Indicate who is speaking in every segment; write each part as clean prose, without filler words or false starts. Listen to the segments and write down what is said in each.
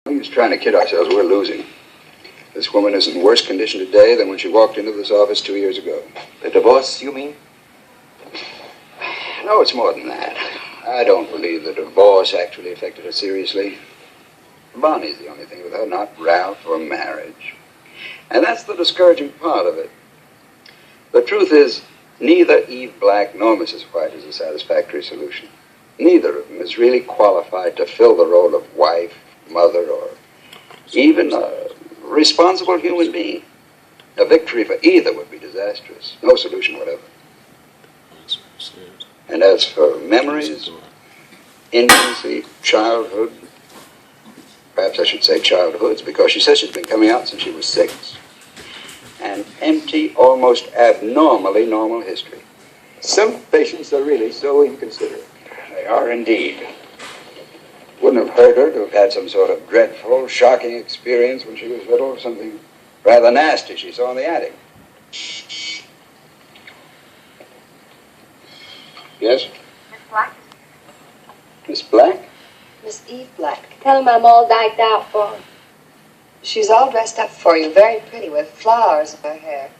Speaker 1: We're just trying to kid ourselves. We're losing. This woman is in worse condition today than when she walked into this office 2 years ago.
Speaker 2: The divorce, you mean?
Speaker 1: No, it's more than that. I don't believe the divorce actually affected her seriously. Bonnie's the only thing with her, not Ralph or marriage. And that's the discouraging part of it. The truth is, neither Eve Black nor Mrs. White is a satisfactory solution. Neither of them is really qualified to fill the role of wife, mother, or even a responsible human being. A victory for either would be disastrous. No solution whatever. And as for memories, infancy, childhood, perhaps I should say childhoods, because she says she's been coming out since she was 6. An empty, almost abnormally normal history.
Speaker 2: Some patients are really so inconsiderate.
Speaker 1: They are indeed. Wouldn't have hurt her to have had some sort of dreadful, shocking experience when she was little, something rather nasty she saw in the attic. Yes?
Speaker 3: Miss Black?
Speaker 1: Miss Black?
Speaker 3: Miss Eve Black. Tell him I'm all diked out for him.
Speaker 4: She's all dressed up for you, very pretty, with flowers in her hair.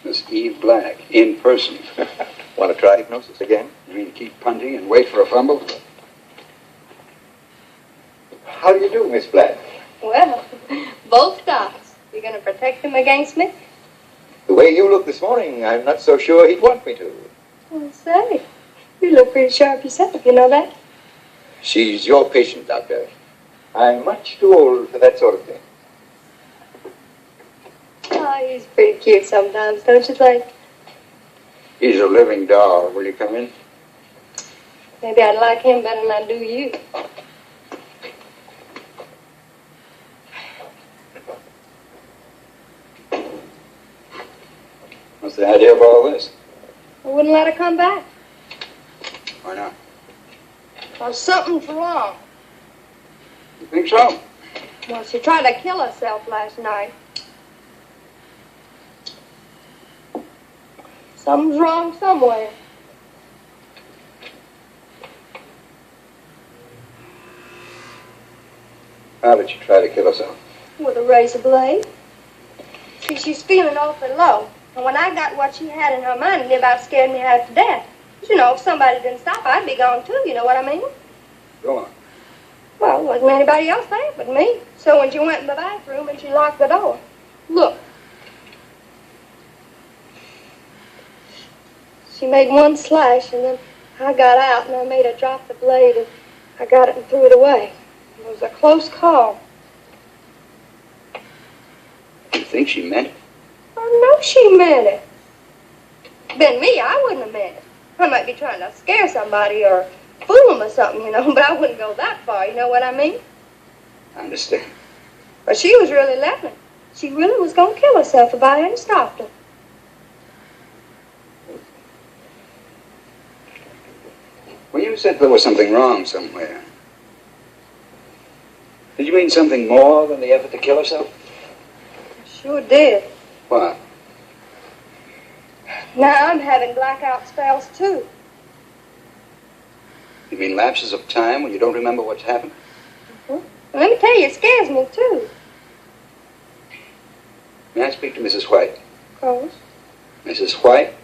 Speaker 1: Miss Eve Black, in person.
Speaker 2: Want to try hypnosis again?
Speaker 1: You mean keep punting and wait for a fumble?
Speaker 2: How do you do, Miss Black?
Speaker 3: Well, both docs. You gonna protect him against me?
Speaker 2: The way you look this morning, I'm not so sure he'd want me to.
Speaker 3: Well, say, you look pretty sharp yourself, you know that?
Speaker 2: She's your patient, Doctor. I'm much too old for that sort of thing.
Speaker 3: Oh, he's pretty cute sometimes, don't you think?
Speaker 1: He's a living doll. Will you come in?
Speaker 3: Maybe I'd like him better than I do you.
Speaker 1: What's the idea of all this?
Speaker 3: I wouldn't let her come back.
Speaker 1: Why not?
Speaker 3: Well, something's wrong.
Speaker 1: You think so?
Speaker 3: Well, she tried to kill herself last night. Something's wrong somewhere.
Speaker 1: How did she try to kill herself?
Speaker 3: With a razor blade. See, she's feeling awfully low. And when I got what she had in her mind, it about scared me half to death. You know, if somebody didn't stop her, I'd be gone too, you know what I mean?
Speaker 1: Go on.
Speaker 3: Well, there wasn't anybody else there but me. So when she went in the bathroom and she locked the door, look. She made one slash, and then I got out, and I made her drop the blade, and I got it and threw it away. It was a close call.
Speaker 1: You think she meant it?
Speaker 3: I know she meant it. Been me, I wouldn't have meant it. I might be trying to scare somebody or fool them or something, you know, but I wouldn't go that far, you know what I mean?
Speaker 1: I understand.
Speaker 3: But she was really letting it. She really was going to kill herself if I hadn't stopped her.
Speaker 1: When you said there was something wrong somewhere, did you mean something more than the effort to kill herself?
Speaker 3: Sure did.
Speaker 1: What?
Speaker 3: Now I'm having blackout spells, too.
Speaker 1: You mean lapses of time when you don't remember what's happened?
Speaker 3: Well, let me tell you, it scares me, too.
Speaker 1: May I speak to Mrs. White?
Speaker 3: Of course.
Speaker 1: Mrs. White?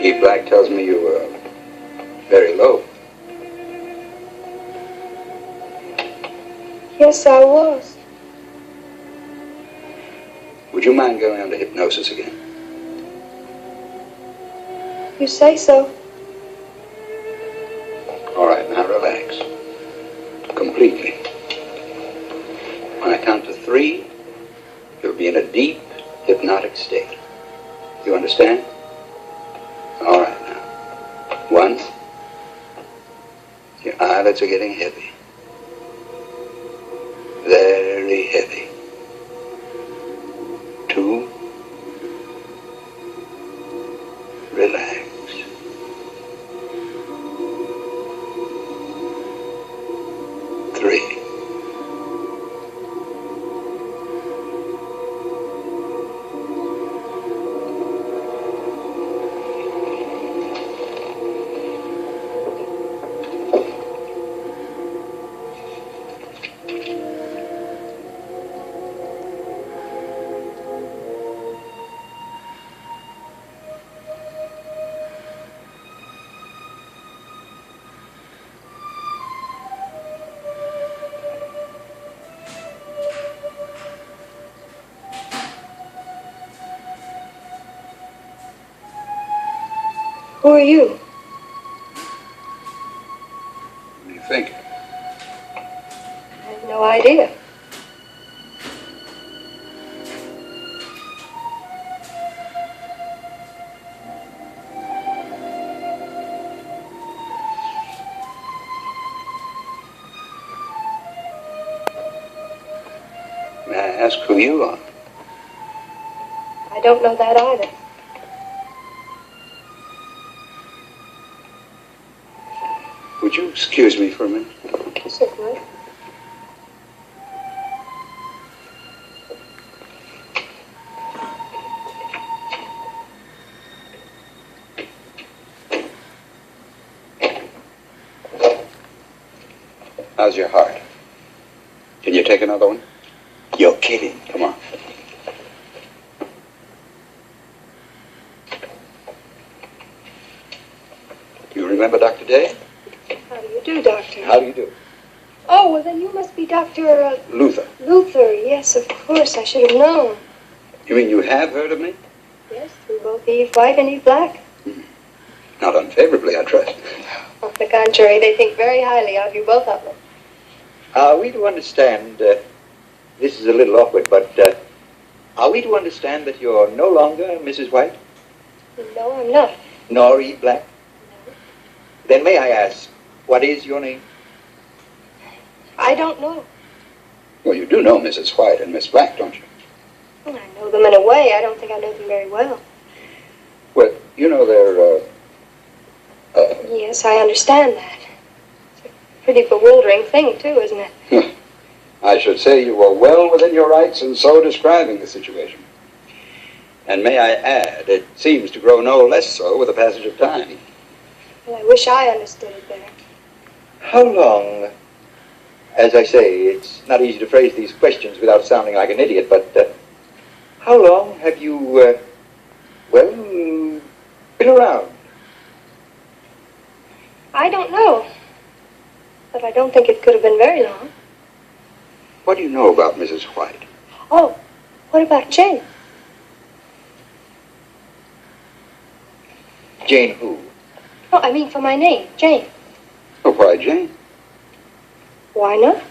Speaker 1: Eve Black tells me you were very low.
Speaker 3: Yes, I was.
Speaker 1: Would you mind going under hypnosis again?
Speaker 3: You say so.
Speaker 1: All right, now relax. Completely. When I count to 3, you'll be in a deep, hypnotic state. You understand? All right, now. 1. Your eyelids are getting heavy. Very heavy. 2. Relax. 3.
Speaker 3: Who are you?
Speaker 1: What do you think?
Speaker 3: I have no idea.
Speaker 1: May I ask who you are?
Speaker 3: I don't know that either.
Speaker 1: Would you excuse me for a minute?
Speaker 3: Certainly.
Speaker 1: How's your heart? Can you take another one?
Speaker 2: You're kidding.
Speaker 1: Come on. You remember Dr. Day?
Speaker 3: How do you do, Doctor?
Speaker 2: How do you do?
Speaker 3: Oh, well, then you must be Dr.
Speaker 1: Luther.
Speaker 3: Luther. Yes, of course. I should have known.
Speaker 1: You mean you have heard of me?
Speaker 3: Yes, through both Eve White and Eve Black.
Speaker 1: Not unfavorably, I trust.
Speaker 3: On the contrary, they think very highly of you, both of them.
Speaker 2: Are we to understand, this is a little awkward, but are we to understand that you're no longer Mrs. White,
Speaker 3: No, I'm not.
Speaker 2: nor Eve Black? Then may I ask, what is your name?
Speaker 3: I don't know.
Speaker 1: Well, you do know Mrs. White and Miss Black, don't you?
Speaker 3: Well, I know them in a way. I don't think I know them very well.
Speaker 1: Well, you know they're,
Speaker 3: Yes, I understand that. It's a pretty bewildering thing, too, isn't it?
Speaker 1: I should say you were well within your rights in so describing the situation. And may I add, it seems to grow no less so with the passage of time.
Speaker 3: Well, I wish I understood it better.
Speaker 2: How long, as I say, it's not easy to phrase these questions without sounding like an idiot, but how long have you, been around?
Speaker 3: I don't know. But I don't think it could have been very long.
Speaker 1: What do you know about Mrs. White?
Speaker 3: Oh, what about Jane?
Speaker 2: Jane who?
Speaker 3: No, I mean for my name, Jane.
Speaker 1: Oh, why, Jane?
Speaker 3: Why not?